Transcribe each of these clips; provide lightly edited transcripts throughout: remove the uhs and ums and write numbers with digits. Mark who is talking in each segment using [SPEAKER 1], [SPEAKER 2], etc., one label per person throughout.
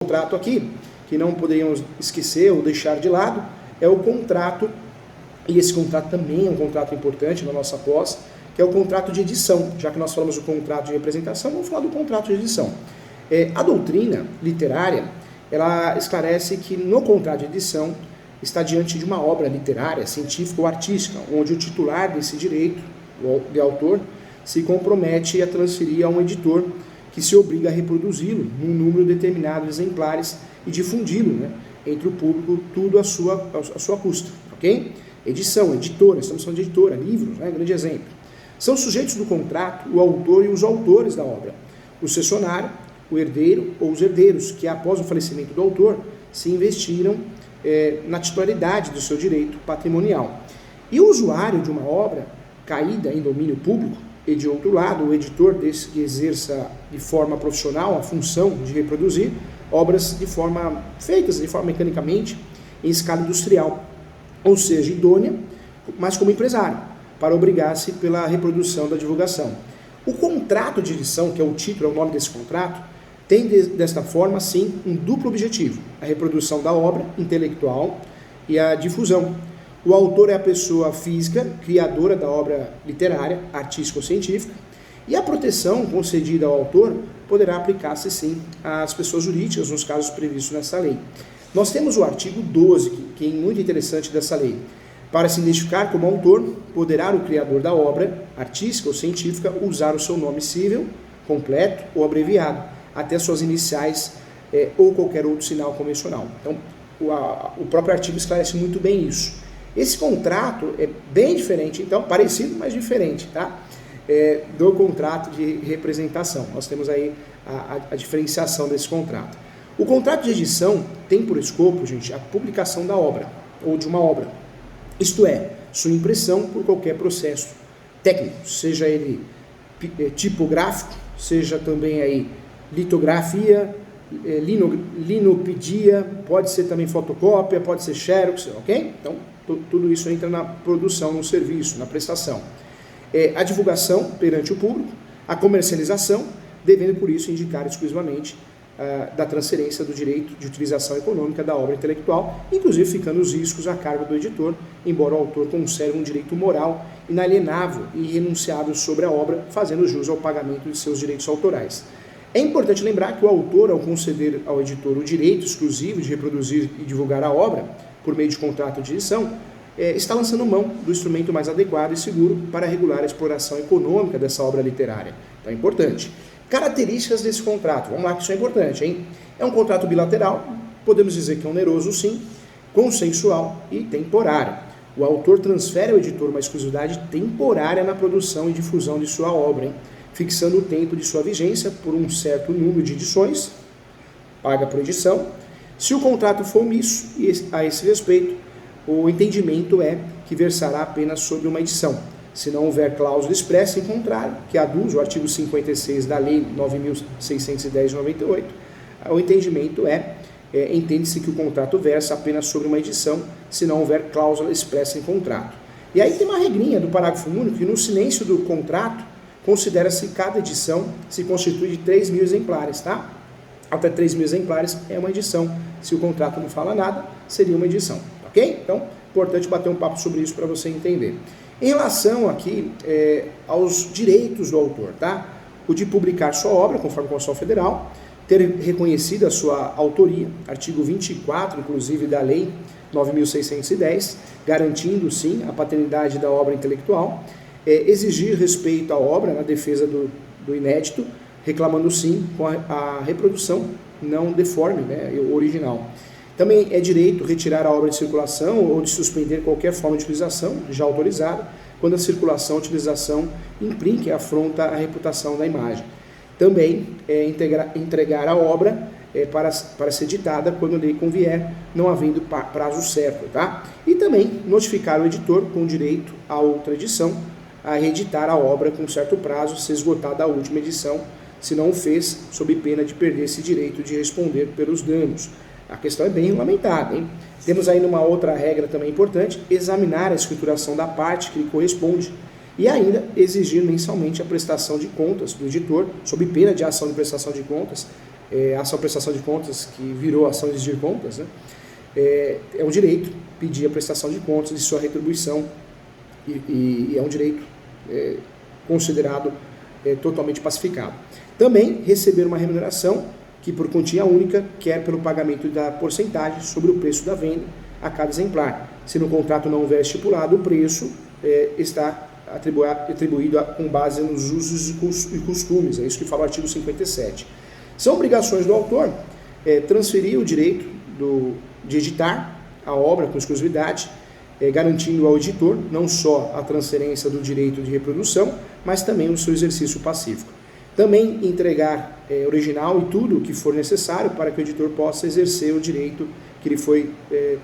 [SPEAKER 1] Contrato aqui, que não poderíamos esquecer ou deixar de lado, é o contrato, e esse contrato também é um contrato importante na nossa pós, que é o contrato de edição. Já que nós falamos do contrato de representação, vamos falar do contrato de edição. A doutrina literária, ela esclarece que no contrato de edição está diante de uma obra literária, científica ou artística, onde o titular desse direito, de autor, se compromete a transferir a um editor que se obriga a reproduzi-lo num número determinado de exemplares e difundi-lo, entre o público, tudo à sua custa, ok? Edição, editora, estamos falando de editora, livros, grande exemplo. São sujeitos do contrato o autor e os autores da obra, o cessionário, o herdeiro ou os herdeiros, que após o falecimento do autor se investiram na titularidade do seu direito patrimonial. E o usuário de uma obra caída em domínio público, e de outro lado, o editor desse que exerça de forma profissional a função de reproduzir obras feitas de forma mecanicamente em escala industrial, ou seja, idônea, mas como empresário, para obrigar-se pela reprodução da divulgação. O contrato de edição, que é o título, é o nome desse contrato, tem desta forma, sim, um duplo objetivo: a reprodução da obra intelectual e a difusão. O autor é a pessoa física, criadora da obra literária, artística ou científica, e a proteção concedida ao autor poderá aplicar-se, sim, às pessoas jurídicas, nos casos previstos nessa lei. Nós temos o artigo 12, que é muito interessante dessa lei. Para se identificar como autor, poderá o criador da obra artística ou científica usar o seu nome civil, completo ou abreviado, até suas iniciais ou qualquer outro sinal convencional. Então, o próprio artigo esclarece muito bem isso. Esse contrato é bem diferente, então, parecido, mas diferente, tá? Do contrato de representação. Nós temos aí a diferenciação desse contrato. O contrato de edição tem por escopo, gente, a publicação da obra, ou de uma obra. Isto é, sua impressão por qualquer processo técnico, seja ele tipográfico, seja também aí litografia, linopedia, pode ser também fotocópia, pode ser xerox, ok? Então, tudo isso entra na produção, no serviço, na prestação. A divulgação perante o público, a comercialização, devendo por isso indicar exclusivamente da transferência do direito de utilização econômica da obra intelectual, inclusive ficando os riscos a cargo do editor, embora o autor conserve um direito moral inalienável e irrenunciável sobre a obra, fazendo jus ao pagamento de seus direitos autorais. É importante lembrar que o autor, ao conceder ao editor o direito exclusivo de reproduzir e divulgar a obra, por meio de contrato de edição, está lançando mão do instrumento mais adequado e seguro para regular a exploração econômica dessa obra literária. Então é importante. Características desse contrato, vamos lá que isso é importante, hein? É um contrato bilateral, podemos dizer que é oneroso sim, consensual e temporário. O autor transfere ao editor uma exclusividade temporária na produção e difusão de sua obra, hein? Fixando o tempo de sua vigência por um certo número de edições, paga por edição. Se o contrato for omisso a esse respeito, o entendimento é que versará apenas sobre uma edição. Se não houver cláusula expressa em contrário, que aduz o artigo 56 da Lei 9.610 de 98, o entendimento entende-se que o contrato versa apenas sobre uma edição, se não houver cláusula expressa em contrato. E aí tem uma regrinha do parágrafo único, que no silêncio do contrato, considera-se que cada edição se constitui de 3.000 exemplares, tá? Até 3.000 exemplares é uma edição. Se o contrato não fala nada, seria uma edição, ok? Então, importante bater um papo sobre isso para você entender. Em relação aqui aos direitos do autor, tá? O de publicar sua obra, conforme a Constituição Federal, ter reconhecido a sua autoria, artigo 24, inclusive, da Lei 9.610, garantindo, sim, a paternidade da obra intelectual, exigir respeito à obra na defesa do inédito, reclamando sim com a reprodução não deforme, original. Também é direito retirar a obra de circulação ou de suspender qualquer forma de utilização já autorizada, quando a circulação ou utilização implique e afronta a reputação da imagem. Também entregar a obra para ser ditada quando lhe convier, não havendo prazo certo, tá? E também notificar o editor com direito a outra edição, a reeditar a obra com certo prazo, se esgotada a última edição, se não o fez, sob pena de perder esse direito de responder pelos danos. A questão é bem regulamentada, hein? Temos aí uma outra regra também importante, examinar a escrituração da parte que lhe corresponde e ainda exigir mensalmente a prestação de contas do editor, sob pena de ação de prestação de contas, a ação prestação de contas, que virou ação de exigir contas, né? É um direito pedir a prestação de contas e sua retribuição, e é um direito considerado totalmente pacificado. Também receber uma remuneração que por quantia única, quer pelo pagamento da porcentagem sobre o preço da venda a cada exemplar. Se no contrato não houver estipulado, o preço está atribuído com base nos usos e costumes, é isso que fala o artigo 57. São obrigações do autor transferir o direito de editar a obra com exclusividade, garantindo ao editor não só a transferência do direito de reprodução, mas também o seu exercício pacífico. Também entregar original e tudo o que for necessário para que o editor possa exercer o direito que lhe foi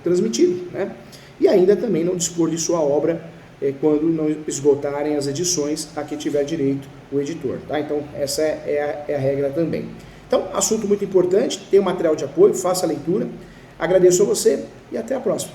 [SPEAKER 1] transmitido, né? E ainda também não dispor de sua obra quando não esgotarem as edições a que tiver direito o editor, tá? Então essa é a regra também. Então, assunto muito importante, tem um material de apoio, faça a leitura. Agradeço a você e até a próxima.